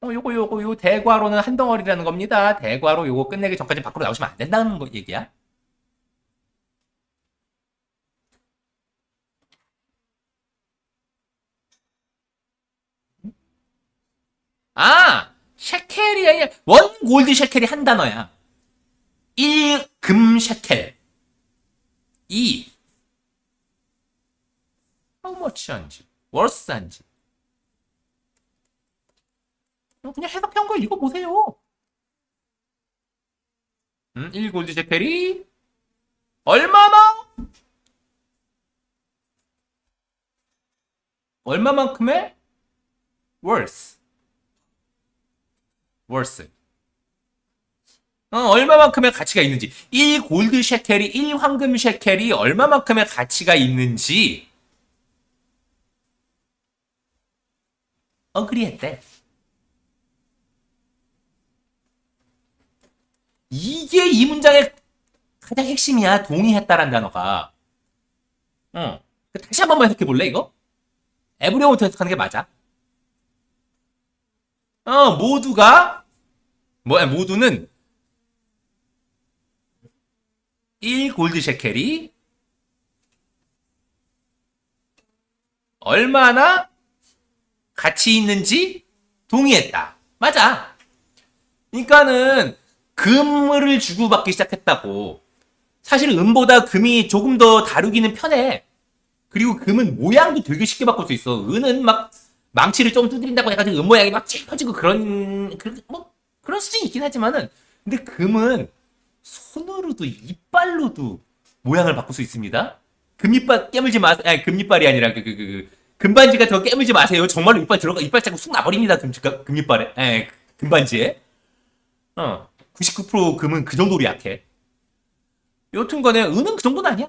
요거 대과로는 한 덩어리라는 겁니다. 대과로 요거 끝내기 전까지 밖으로 나오시면 안 된다는 거 얘기야. 셰켈이 아니라 원 골드 셰켈이 한 단어야. 1금 셰켈. 2 how much 한지 worth 한지 그냥 해석한 거 읽어보세요. 1 골드 셰켈이 얼마만큼의 worth 얼마만큼의 가치가 있는지 1 골드 셰켈이 1 황금 셰켈이 얼마만큼의 가치가 있는지 어그리했대. 이게 이 문장의 가장 핵심이야. 동의했다라는 단어가. 다시 한 번만 해석해 볼래 이거? 에브리온부터 해석하는 게 맞아. 모두는 1 골드 셰켈이 얼마나 가치 있는지 동의했다. 맞아. 그러니까는 금을 주고받기 시작했다고. 사실 은보다 금이 조금 더 다루기는 편해. 그리고 금은 모양도 되게 쉽게 바꿀 수 있어. 은은 막 망치를 좀 두드린다고 해가지고 은 모양이 막 찢어지고 그런 수도 있긴 하지만은 근데 금은 손으로도 이빨로도 모양을 바꿀 수 있습니다. 금이빨 깨물지 마세요. 아니 금이빨이 아니라 금반지 같은 거 깨물지 마세요. 정말로 이빨 자꾸 쑥 나버립니다. 금이빨에. 금반지에. 99% 금은 그 정도로 약해. 여튼간에 은은 그 정도는 아니야.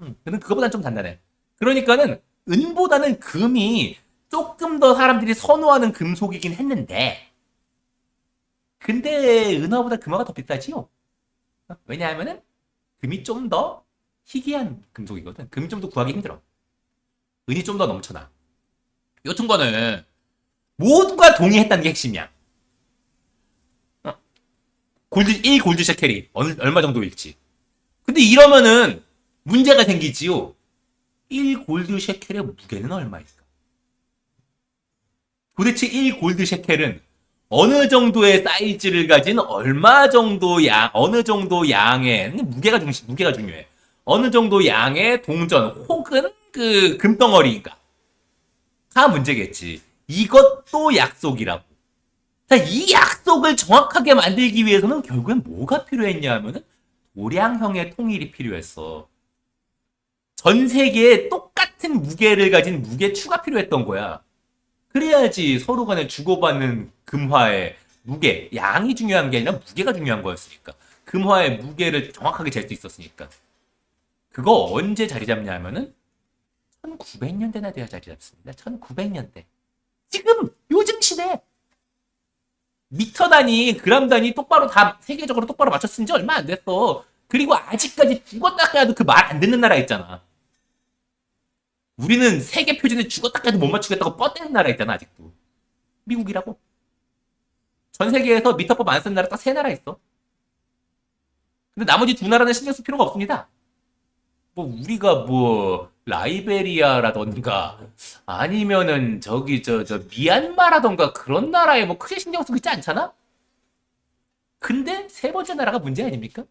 은은 그거보단 좀 단단해. 그러니까는 은보다는 금이 조금 더 사람들이 선호하는 금속이긴 했는데, 근데 은화보다 금화가 더 비싸지요. 왜냐하면은 금이 좀 더 희귀한 금속이거든. 금이 좀 더 구하기 힘들어. 은이 좀 더 넘쳐나. 여튼간에 모두가 동의했다는 게 핵심이야. 골드 1 골드 셰켈이 얼마 정도일지. 근데 이러면은 문제가 생기지요. 1 골드 셰켈의 무게는 얼마일까? 도대체 1 골드 셰켈은 어느 정도의 사이즈를 가진 어느 정도 양의 무게가 중요해. 어느 정도 양의 동전 혹은 그 금덩어리인가? 가 문제겠지. 이것도 약속이라고. 자, 이 약속을 정확하게 만들기 위해서는 결국엔 뭐가 필요했냐 하면은 도량형의 통일이 필요했어. 전 세계에 똑같은 무게를 가진 무게추가 필요했던 거야. 그래야지 서로 간에 주고받는 금화의 무게, 양이 중요한 게 아니라 무게가 중요한 거였으니까. 금화의 무게를 정확하게 잴 수 있었으니까. 그거 언제 자리 잡냐 하면은 1900년대나 돼야 자리 잡습니다. 1900년대. 지금 요즘 시대. 미터 단위, 그람 단위 똑바로 다 세계적으로 똑바로 맞췄은 지 얼마 안 됐어. 그리고 아직까지 죽었다 까도 그 말 안 듣는 나라 있잖아. 우리는 세계 표준에 죽었다 까도 못 맞추겠다고 뻗대는 나라 있잖아, 아직도. 미국이라고. 전 세계에서 미터법 안 쓰는 나라 딱 3나라 있어. 근데 나머지 2나라는 신경 쓸 필요가 없습니다. 우리가 라이베리아라던가 아니면은 저 미얀마라던가 그런 나라에 크게 신경 쓰고 있지 않잖아? 근데 3번째 나라가 문제 아닙니까?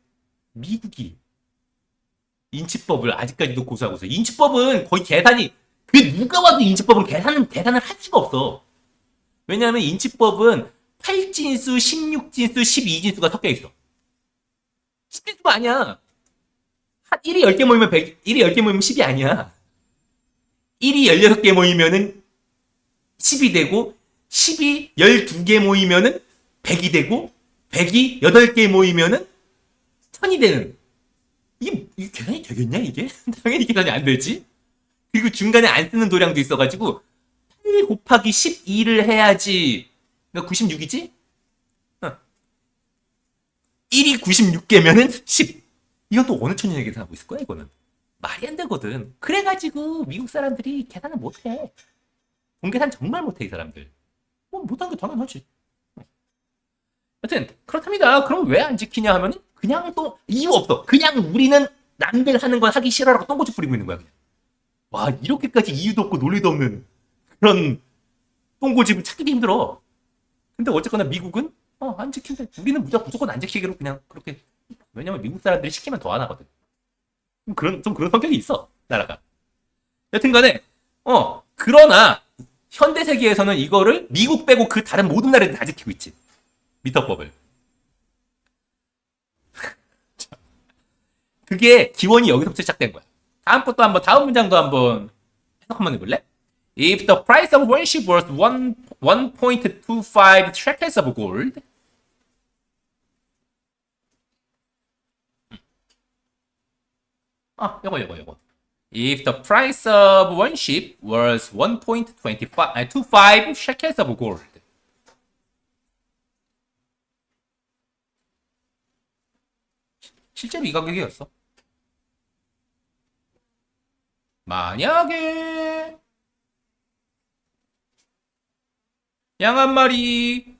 미국이 인치법을 아직까지도 고수하고 있어. 인치법은 거의 누가 와도 인치법은 계산을 할 수가 없어. 왜냐하면 인치법은 8진수, 16진수, 12진수가 섞여 있어. 10진수가 아니야. 1이 10개 모이면 1이 10개 모이면 10이 아니야. 1이 16개 모이면은 10이 되고, 10이 12개 모이면은 100이 되고, 100이 8개 모이면은 1000이 되는. 이게 계산이 되겠냐, 이게? 당연히 계산이 안 되지. 그리고 중간에 안 쓰는 도량도 있어가지고, 8 곱하기 12를 해야지. 그러니까 96이지? 1이 96개면은 10. 이건 또 어느 천년에 계산하고 있을 거야, 이거는. 말이 안 되거든. 그래가지고 미국 사람들이 계산을 못해. 공계산 정말 못해, 이 사람들. 못하는 게 당연하지. 여튼 그렇답니다. 그럼 왜 안 지키냐 하면은 그냥 또 이유 없어. 그냥 우리는 남들 하는 건 하기 싫어라고 똥꼬치 뿌리고 있는 거야, 그냥. 와, 이렇게까지 이유도 없고 논리도 없는 그런 똥꼬집을 찾기도 힘들어. 근데 어쨌거나 미국은 안 지킨대. 우리는 무조건 안 지키기로 그냥 그렇게. 왜냐면 미국 사람들이 시키면 더 안 하거든. 그런 성격이 있어, 나라가. 여튼간에 그러나 현대 세계에서는 이거를 미국 빼고 그 다른 모든 나라들이 다 지키고 있지. 미터법을. 그게 기원이 여기서부터 시작된 거야. 다음 문장도 한번 해석 한번 해볼래? If the price of one ship was 1.25 shekels of gold, 요거. If the price of one ship was 1.25 shekels of gold. 실제로 이 가격이었어. 만약에 양 한 마리의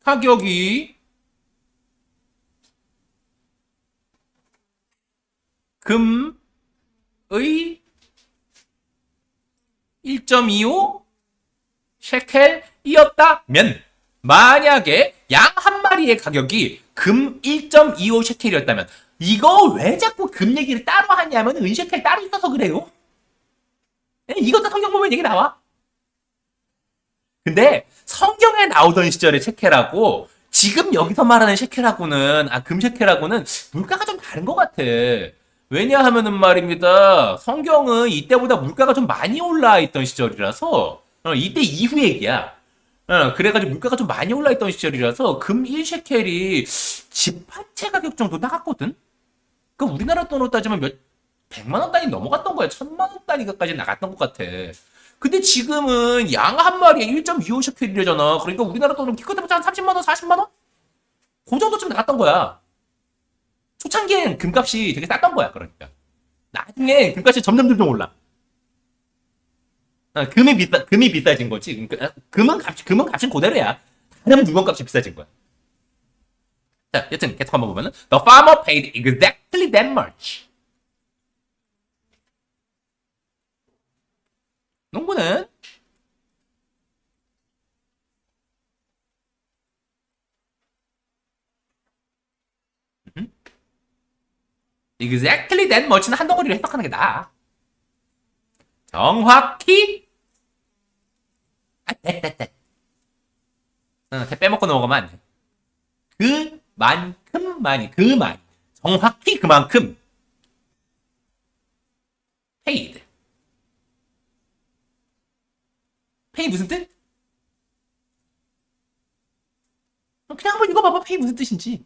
가격이 금의 1.25 셰켈이었다면, 만약에 양 한 마리의 가격이 금 1.25 셰켈이었다면, 이거 왜 자꾸 금 얘기를 따로 하냐면 은 셰켈 따로 있어서 그래요. 이것도 성경 보면 얘기 나와. 근데 성경에 나오던 시절의 셰켈하고 지금 여기서 말하는 셰켈하고는 금 셰켈하고는 물가가 좀 다른 것 같아. 왜냐하면은 말입니다. 성경은 이때보다 물가가 좀 많이 올라 있던 시절이라서 이때 이후 얘기야. 그래가지고 물가가 좀 많이 올라 있던 시절이라서 금 1셰켈이 집 한 채 가격 정도 나갔거든. 그러니까 우리나라 돈으로 따지면 몇 100만 원 단위 넘어갔던 거야. 1000만 원 단위까지 나갔던 것 같아. 근데 지금은 양 한 마리에 1.25셰켈이래잖아. 그러니까 우리나라 돈으로 기껏 해봤자 한 30만 원, 40만 원? 그 정도쯤 나갔던 거야. 초창기엔 금값이 되게 쌌던 거야. 그러니까 나중에 금값이 점점 올라. 금이 비싸진 거지. 그러니까 금은 값이 그대로야. 다른 물건 값이 비싸진 거야. 자, 여튼 계속 한번 보면은 The farmer paid exactly that much. 농부는 exactly that much는 한 덩어리로 해석하는 게 나아. 정확히 떼. 대 빼먹고 넘어가면 안 돼. 그만큼. 정확히 그만큼 paid. pay 무슨 뜻? 그냥 한번 읽어봐봐. pay 무슨 뜻인지.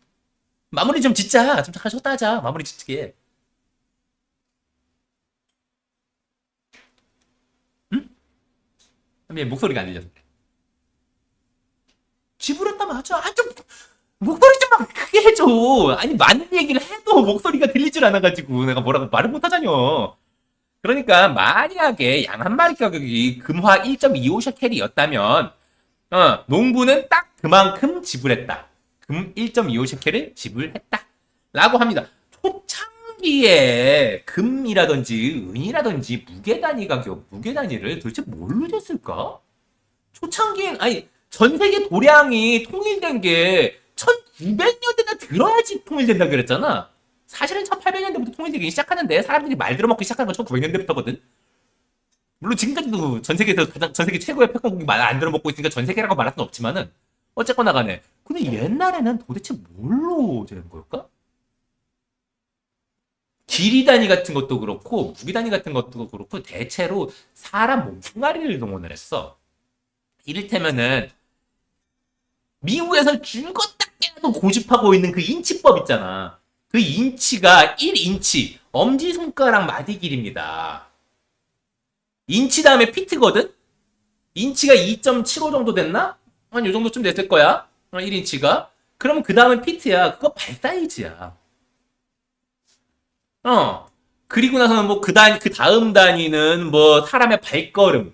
마무리 좀 짓자. 좀 잠깐 쉬었다 하자. 마무리 짓게. 응? 목소리가 안 들려서. 지불했다 맞아. 좀 목소리 좀 막 크게 해줘. 아니 많은 얘기를 해도 목소리가 들리질 않아가지고 내가 뭐라고 말을 못하자뇨. 그러니까 만약에 양 한 마리 가격이 금화 1.25셰켈이었다면 농부는 딱 그만큼 지불했다. 금 1.25셰켈을 지불했다. 라고 합니다. 초창기에 금이라든지 은이라든지 무게 단위 가격, 무게 단위를 도대체 뭘로 쟀을까? 초창기엔 전 세계 도량이 통일된 게 1900년대나 들어야지 통일된다 그랬잖아. 사실은 1800년대부터 통일되기 시작하는데 사람들이 말 들어먹기 시작한 건 1900년대부터거든. 물론 지금까지도 전 세계 최고의 평가국이 말 안 들어먹고 있으니까 전 세계라고 말할 수는 없지만은 어쨌거나 간에. 근데 옛날에는 도대체 뭘로 재는 걸까? 길이 단위 같은 것도 그렇고 무게 단위 같은 것도 그렇고 대체로 사람 몸뚱아리를 동원을 했어. 이를테면은 미국에서 죽었다 깨도 고집하고 있는 그 인치법 있잖아. 그 인치가 1인치, 엄지손가락 마디 길입니다. 인치 다음에 피트거든? 인치가 2.75 정도 됐나? 한 요 정도쯤 됐을 거야. 1인치가. 그럼 그 다음은 피트야. 그거 발 사이즈야. 그리고 나서는 뭐 그 다음 단위는 뭐 사람의 발걸음을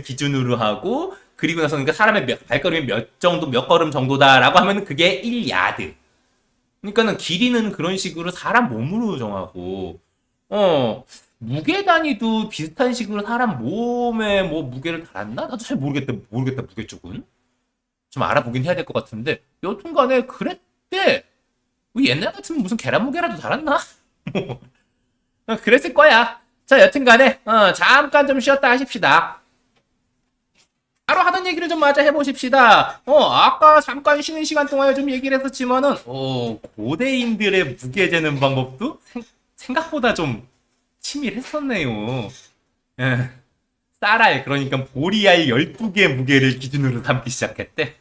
기준으로 하고, 그리고 나서 그러니까 사람의 발걸음이 몇 걸음 정도다라고 하면 그게 1야드. 그러니까는 길이는 그런 식으로 사람 몸으로 정하고, 무게 단위도 비슷한 식으로 사람 몸에 뭐 무게를 달았나? 나도 잘 모르겠다 무게 쪽은. 좀 알아보긴 해야 될 것 같은데, 여튼간에 그랬대. 옛날 같으면 무슨 계란 무게라도 달았나? 그랬을 거야. 자, 여튼간에 잠깐 좀 쉬었다 하십시다. 바로 하던 얘기를 좀 마저 해보십시다. 아까 잠깐 쉬는 시간 동안에 좀 얘기를 했었지만은, 고대인들의 무게 재는 방법도 생각보다 좀 치밀했었네요. 예. 쌀알, 그러니까 보리알 12개 무게를 기준으로 삼기 시작했대.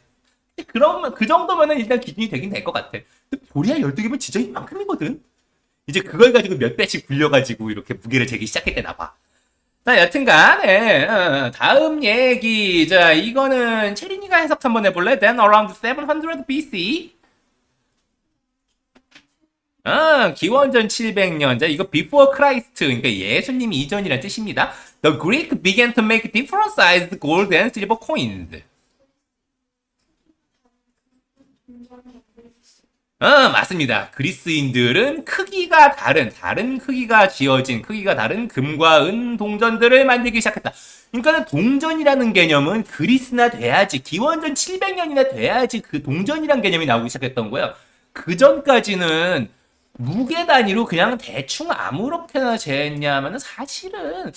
그러면, 그 정도면은 일단 기준이 되긴 될 것 같아. 근데 보리알 12개면 진짜 이만큼이거든? 이제 그걸 가지고 몇 배씩 불려가지고 이렇게 무게를 재기 시작했대나 봐. 자, 여튼간에 다음 얘기. 자, 이거는 체린이가 해석 한번 해볼래? Then around 700 BC. 기원전 700년. 자, 이거 before Christ. 그러니까 예수님 이전이라는 뜻입니다. The Greek began to make different sized gold and silver coins. 맞습니다. 그리스인들은 다른 크기가 지어진, 크기가 다른 금과 은 동전들을 만들기 시작했다. 그러니까 동전이라는 개념은 그리스나 돼야지, 기원전 700년이나 돼야지 그 동전이란 개념이 나오기 시작했던 거야. 그 전까지는 무게 단위로 그냥 대충 아무렇게나 쟀냐면은 사실은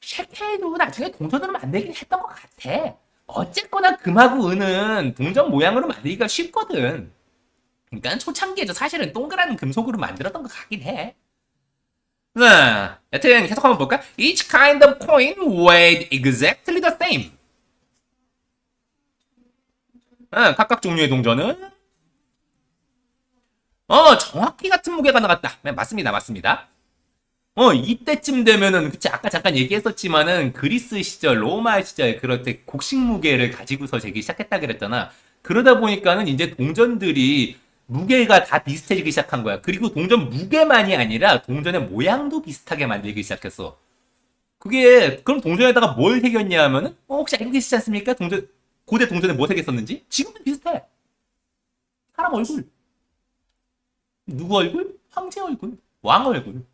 셰켈도 나중에 동전으로 만들긴 했던 것 같아. 어쨌거나 금하고 은은 동전 모양으로 만들기가 쉽거든. 그러니까 초창기에도 사실은 동그란 금속으로 만들었던 것 같긴 해. 자, 여튼 계속 한번 볼까? Each kind of coin weighed exactly the same. 각각 종류의 동전은 정확히 같은 무게가 나갔다. 네, 맞습니다, 맞습니다. 이때쯤 되면은, 그치, 아까 잠깐 얘기했었지만은, 그리스 시절, 로마 시절, 그럴 때 곡식 무게를 가지고서 재기 시작했다 그랬잖아. 그러다 보니까는 이제 동전들이 무게가 다 비슷해지기 시작한 거야. 그리고 동전 무게만이 아니라 동전의 모양도 비슷하게 만들기 시작했어. 그럼 동전에다가 뭘 새겼냐 하면은, 혹시 알고 계시지 않습니까? 고대 동전에 뭐 새겼었는지? 지금도 비슷해. 사람 얼굴. 누구 얼굴? 황제 얼굴. 왕 얼굴.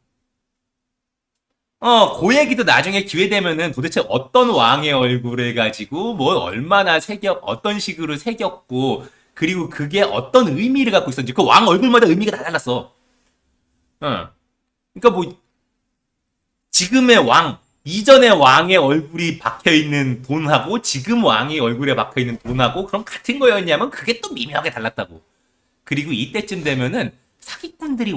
그 얘기도 나중에 기회 되면은 도대체 어떤 왕의 얼굴을 가지고 뭘 얼마나 어떤 식으로 새겼고, 그리고 그게 어떤 의미를 갖고 있었는지, 그 왕 얼굴마다 의미가 다 달랐어. 그러니까 뭐, 지금의 왕, 이전의 왕의 얼굴이 박혀있는 돈하고, 지금 왕의 얼굴에 박혀있는 돈하고, 그럼 같은 거였냐면 그게 또 미묘하게 달랐다고. 그리고 이때쯤 되면은 사기꾼들이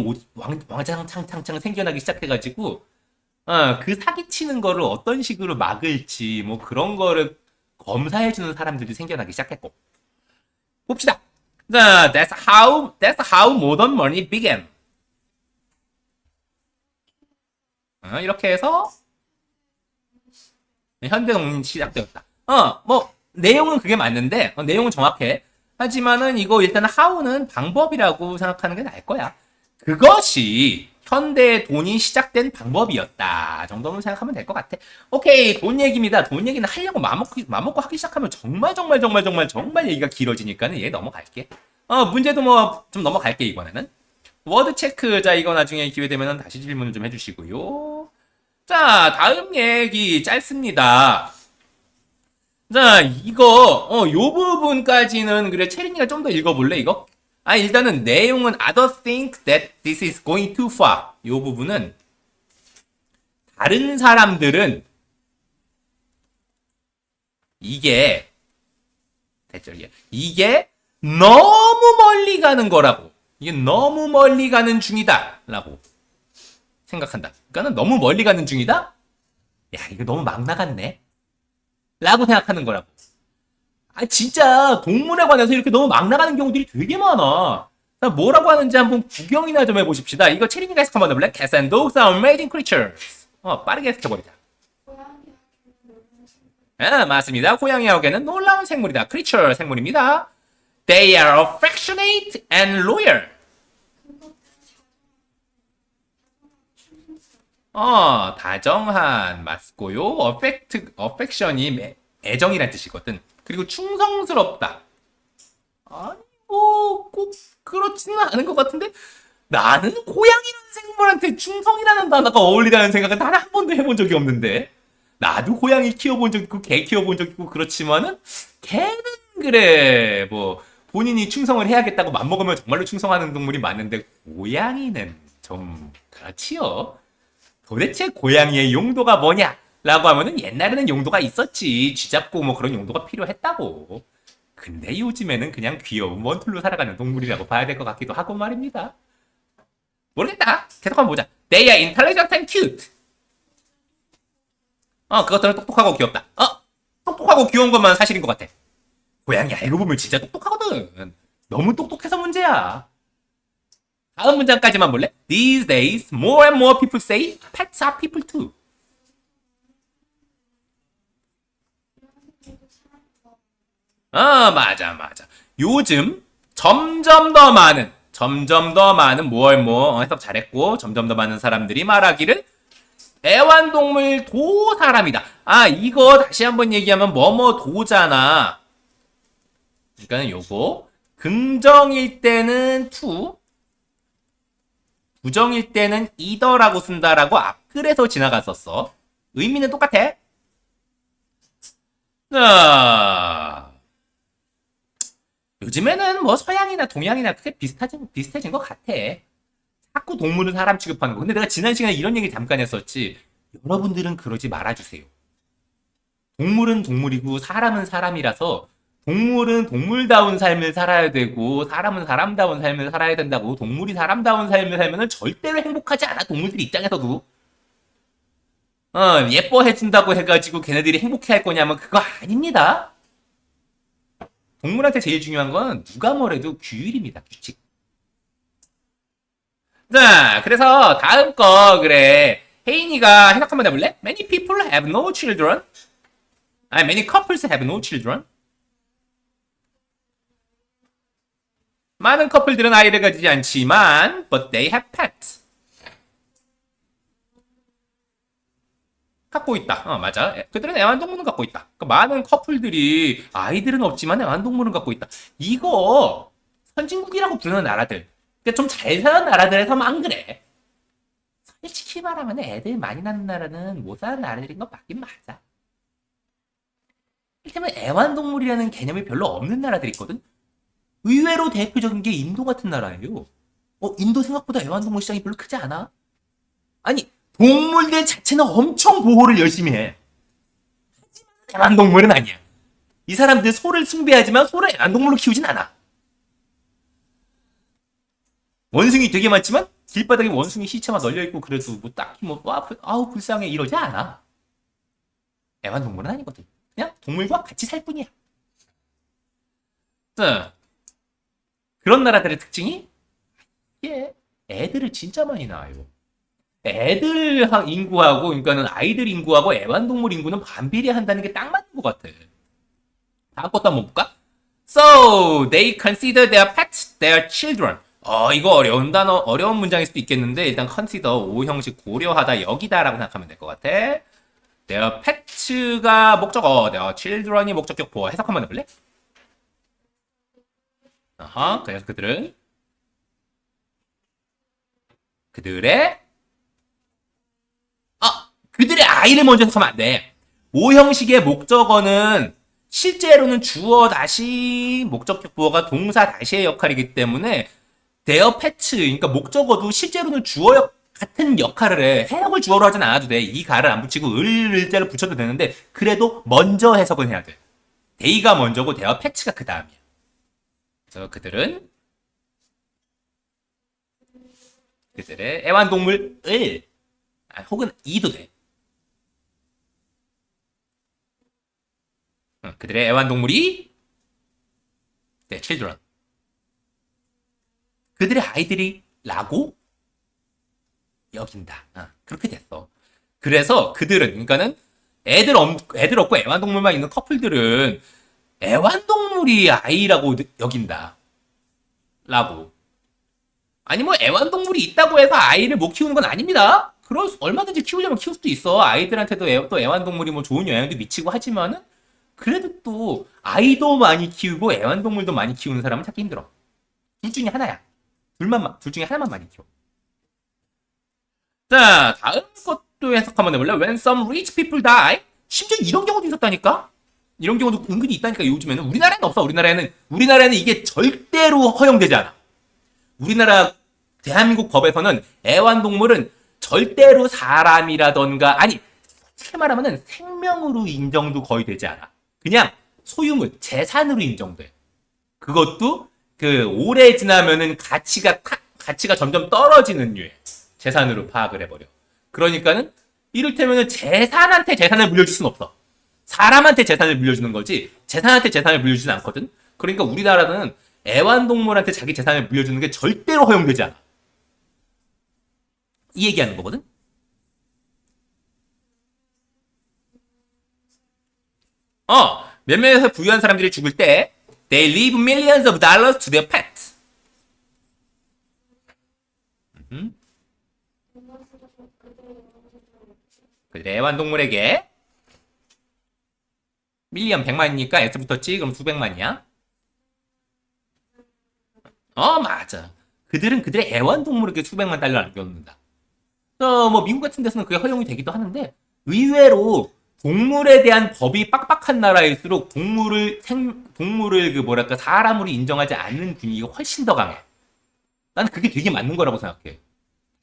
왕장창창 생겨나기 시작해가지고, 그 사기치는 거를 어떤 식으로 막을지, 뭐 그런 거를 검사해주는 사람들이 생겨나기 시작했고. 봅시다. 자, that's how modern money began. 이렇게 해서 현대 농민이 시작되었다. 뭐 내용은 그게 맞는데, 내용은 정확해. 하지만은 이거 일단 how는 방법이라고 생각하는 게 나을 거야. 그것이 현대의 돈이 시작된 방법이었다 정도는 생각하면 될 것 같아. 오케이, 돈 얘기입니다. 돈 얘기는 하려고 마음먹고 하기 시작하면 정말 얘기가 길어지니까는 얘 넘어갈게. 문제도 뭐 좀 넘어갈게. 이번에는 워드 체크. 자, 이거 나중에 기회 되면 다시 질문을 좀 해주시고요. 자, 다음 얘기 짧습니다. 자, 이거 요 부분까지는 그래 체린이가 좀 더 읽어볼래 이거? 일단은 내용은 others think that this is going too far. 요 부분은 다른 사람들은 이게 대절이야. 이게 너무 멀리 가는 거라고. 이게 너무 멀리 가는 중이다 라고 생각한다. 그러니까는 너무 멀리 가는 중이다? 야, 이거 너무 막 나갔네 라고 생각하는 거라고. 진짜 동물에 관해서 이렇게 너무 막 나가는 경우들이 되게 많아. 뭐라고 하는지 한번 구경이나 좀 해보십시다. 이거 체린이가 해석 한번 해볼래? Cats and dogs are amazing creatures. 빠르게 해석해버리자. 맞습니다. 고양이하고개는 놀라운 생물이다. creature 생물입니다. They are affectionate and loyal. 다정한 맞고요. affection이 애정이란 뜻이거든. 그리고 충성스럽다. 아니 뭐 꼭 그렇지는 않은 것 같은데 나는 고양이라는 생물한테 충성이라는 단어가 어울리다는 생각은 단 한 번도 해본 적이 없는데. 나도 고양이 키워본 적 있고 개 키워본 적 있고 그렇지만은 개는 그래 뭐 본인이 충성을 해야겠다고 맘먹으면 정말로 충성하는 동물이 맞는데 고양이는 좀 그렇지요. 도대체 고양이의 용도가 뭐냐? 라고 하면은 옛날에는 용도가 있었지. 쥐잡고 뭐 그런 용도가 필요했다고. 근데 요즘에는 그냥 귀여운 원툴로 살아가는 동물이라고 봐야 될 것 같기도 하고 말입니다. 모르겠다. 계속 한번 보자. They are intelligent and cute. 그것들은 똑똑하고 귀엽다. 똑똑하고 귀여운 것만 사실인 것 같아. 고양이 알고 보면 진짜 똑똑하거든. 너무 똑똑해서 문제야. 다음 문장까지만 볼래? These days, more and more people say pets are people too. 맞아. 요즘 점점 더 많은 해석 잘했고 점점 더 많은 사람들이 말하기를 애완동물 사람이다. 이거 다시 한번 얘기하면 도잖아. 그러니까는 요거 긍정일 때는 to, 부정일 때는 either라고 쓴다라고 앞글에서 지나갔었어. 의미는 똑같아. 자, 요즘에는 뭐 서양이나 동양이나 크게 비슷해진 것 같아. 자꾸 동물은 사람 취급하는 거. 근데 내가 지난 시간에 이런 얘기 잠깐 했었지. 여러분들은 그러지 말아주세요. 동물은 동물이고 사람은 사람이라서 동물은 동물다운 삶을 살아야 되고 사람은 사람다운 삶을 살아야 된다고. 동물이 사람다운 삶을 살면 절대로 행복하지 않아. 동물들 입장에서도. 예뻐해준다고 해가지고 걔네들이 행복해할 거냐면 그거 아닙니다. 동물한테 제일 중요한 건 누가 뭐래도 규율입니다. 규칙. 자, 그래서 다음 거 그래. 혜인이가 해석 한번 해볼래? Many people have no children. 아니, many couples have no children. 많은 커플들은 아이를 가지지 않지만 but they have pets. 갖고 있다. 맞아. 그들은 애완동물은 갖고 있다. 그러니까 많은 커플들이 아이들은 없지만 애완동물은 갖고 있다. 이거 선진국이라고 부르는 나라들, 그러니까 좀 잘 사는 나라들에서만 그래. 솔직히 말하면 애들 많이 낳는 나라는 못 사는 나라들인 건 맞긴 맞아. 이를테면 애완동물이라는 개념이 별로 없는 나라들이 있거든. 의외로 대표적인 게 인도 같은 나라예요. 인도 생각보다 애완동물 시장이 별로 크지 않아? 아니, 동물들 자체는 엄청 보호를 열심히 해. 하지만 애완동물은 아니야. 이 사람들 소를 숭배하지만 소를 애완동물로 키우진 않아. 원숭이 되게 많지만 길바닥에 원숭이 시체만 널려있고 그래도 뭐 딱히 아우 불쌍해 이러지 않아. 애완동물은 아니거든. 그냥 동물과 같이 살 뿐이야. 자, 그런 나라들의 특징이 애들을 진짜 많이 낳아요. 애들 인구하고, 그러니까는 아이들 인구하고 애완동물 인구는 반비례한다는 게 딱 맞는 것 같아. 다음 것도 한번 볼까? So, they consider their pets their children. 이거 어려운 단어, 어려운 문장일 수도 있겠는데, 일단 consider, 오형식 고려하다, 여기다라고 생각하면 될 것 같아. their pets가 목적어, their children이 목적격 보호. 해석 한번 해볼래? 그래서 그들의 아이를 먼저 해석하면 안 돼. 오형식의 목적어는 실제로는 주어 다시 목적격 보어가 동사 다시의 역할이기 때문에 their pets, 그러니까 목적어도 실제로는 주어 같은 역할을 해. 해석을 주어로 하진 않아도 돼. 이 가를 안 붙이고 을자를 붙여도 되는데 그래도 먼저 해석은 해야 돼. they가 먼저고 their pets가 그 다음이야. 그래서 그들의 애완동물을 혹은 이도 돼. 그들의 애완동물이 their children. 그들의 아이들이라고 여긴다. 그렇게 됐어. 그래서 그들은, 그러니까는 애들 없고 애완동물만 있는 커플들은 애완동물이 아이라고 여긴다. 라고. 아니 뭐 애완동물이 있다고 해서 아이를 못 키우는 건 아닙니다. 얼마든지 키우려면 키울 수도 있어. 아이들한테도 또 애완동물이 뭐 좋은 영향도 미치고 하지만은 그래도 또 아이도 많이 키우고 애완동물도 많이 키우는 사람은 찾기 힘들어. 둘 중에 하나야. 둘 중에 하나만 많이 키워. 자, 다음 것도 해석 한번 해볼래? When some rich people die. 심지어 이런 경우도 있었다니까? 이런 경우도 은근히 있다니까, 요즘에는. 우리나라에는 없어. 우리나라에는 이게 절대로 허용되지 않아. 우리나라 대한민국 법에서는 애완동물은 절대로 사람이라던가, 아니, 솔직히 말하면 생명으로 인정도 거의 되지 않아. 그냥 소유물, 재산으로 인정돼. 그것도 오래 지나면은 가치가 점점 떨어지는 류의 재산으로 파악을 해버려. 그러니까는 이를테면은 재산한테 재산을 물려줄 수는 없어. 사람한테 재산을 물려주는 거지 재산한테 재산을 물려주진 않거든. 그러니까 우리나라는 애완동물한테 자기 재산을 물려주는 게 절대로 허용되지 않아. 이 얘기하는 거거든. 몇몇에서 부유한 사람들이 죽을 때 they leave millions of dollars to their pets. 그들의 애완동물에게 밀리언 100만이니까 S 붙었지? 그럼 수백만이야? 맞아. 그들은 그들의 애완동물에게 수백만 달러를 남겨놓는다. 뭐 미국 같은 데서는 그게 허용이 되기도 하는데 의외로 동물에 대한 법이 빡빡한 나라일수록 동물을 사람으로 인정하지 않는 분위기가 훨씬 더 강해. 나는 그게 되게 맞는 거라고 생각해.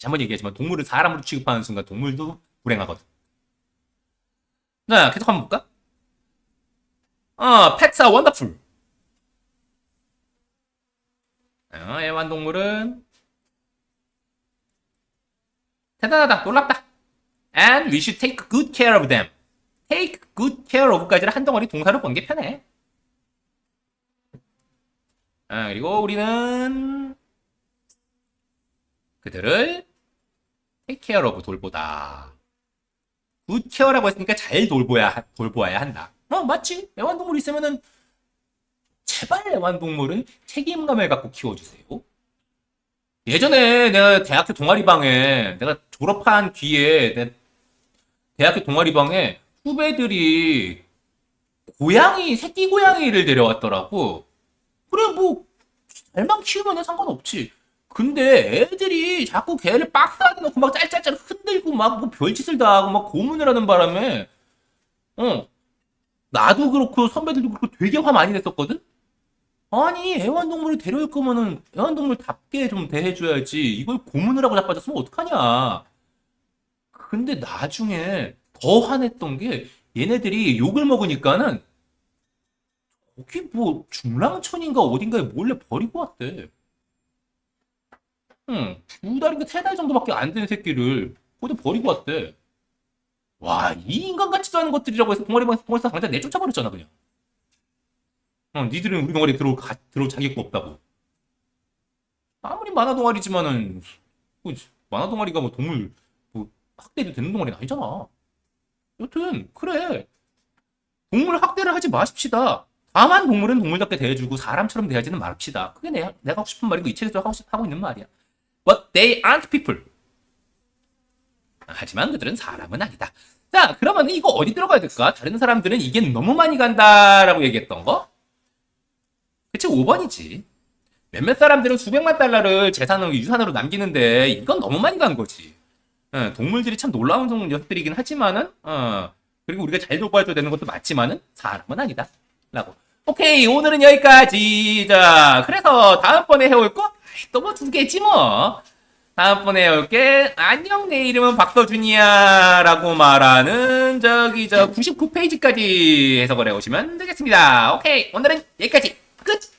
한번 얘기하지만 동물을 사람으로 취급하는 순간 동물도 불행하거든. 자, 계속 한번 볼까? Pets are wonderful. 애완동물은 대단하다, 놀랍다. And we should take good care of them. take good care of까지를 한 덩어리 동사로 본 게 편해. 그리고 우리는 그들을 take care of, 돌보다. good care라고 했으니까 잘 돌보아야 한다. 맞지? 애완동물 있으면은 제발 애완동물은 책임감을 갖고 키워주세요. 예전에 내가 대학교 동아리방에, 내가 졸업한 뒤에 내 대학교 동아리방에 후배들이 새끼 고양이를 데려왔더라고. 그래, 뭐, 잘만 키우면 상관없지. 근데 애들이 자꾸 걔를 박스 안에 넣고 막 짤짤짤 흔들고 막 뭐 별짓을 다 하고 막 고문을 하는 바람에, 나도 그렇고 선배들도 그렇고 되게 화 많이 냈었거든? 아니, 애완동물을 데려올 거면은 애완동물답게 좀 대해줘야지. 이걸 고문을 하고 자빠졌으면 어떡하냐. 근데 나중에 더 화냈던 게 얘네들이 욕을 먹으니까는 거기 뭐 중랑천인가 어딘가에 몰래 버리고 왔대. 응, 2달인가 3달 정도밖에 안 된 새끼를 거기다 버리고 왔대. 와, 이 인간 같지도 않은 것들이라고 해서 동아리에서 당장 내쫓아버렸잖아, 그냥. 니들은 우리 동아리에 들어올 자격이 없다고. 아무리 만화 동아리지만은, 뭐, 만화 동아리가 뭐 동물, 뭐, 학대도 되는 동아리는 아니잖아. 여튼, 그래. 동물 학대를 하지 마십시다. 다만 동물은 동물답게 대해주고 사람처럼 대하지는 말합시다. 그게 내가 하고 싶은 말이고 이 책에서 하고 있는 말이야. But they aren't people. 하지만 그들은 사람은 아니다. 자, 그러면 이거 어디 들어가야 될까? 다른 사람들은 이게 너무 많이 간다라고 얘기했던 거? 그치, 5번이지. 몇몇 사람들은 수백만 달러를 유산으로 남기는데 이건 너무 많이 간 거지. 동물들이 참 놀라운 녀석들이긴 하지만은, 그리고 우리가 잘 돌봐줘야 되는 것도 맞지만은 사람은 아니다. 라고. 오케이, 오늘은 여기까지. 자, 그래서 다음번에 해올 거? 또 뭐 2개지 뭐. 다음번에 해올 게, 안녕, 내 이름은 박서준이야. 라고 말하는, 99페이지까지 해석을 해오시면 되겠습니다. 오케이, 오늘은 여기까지. 끝!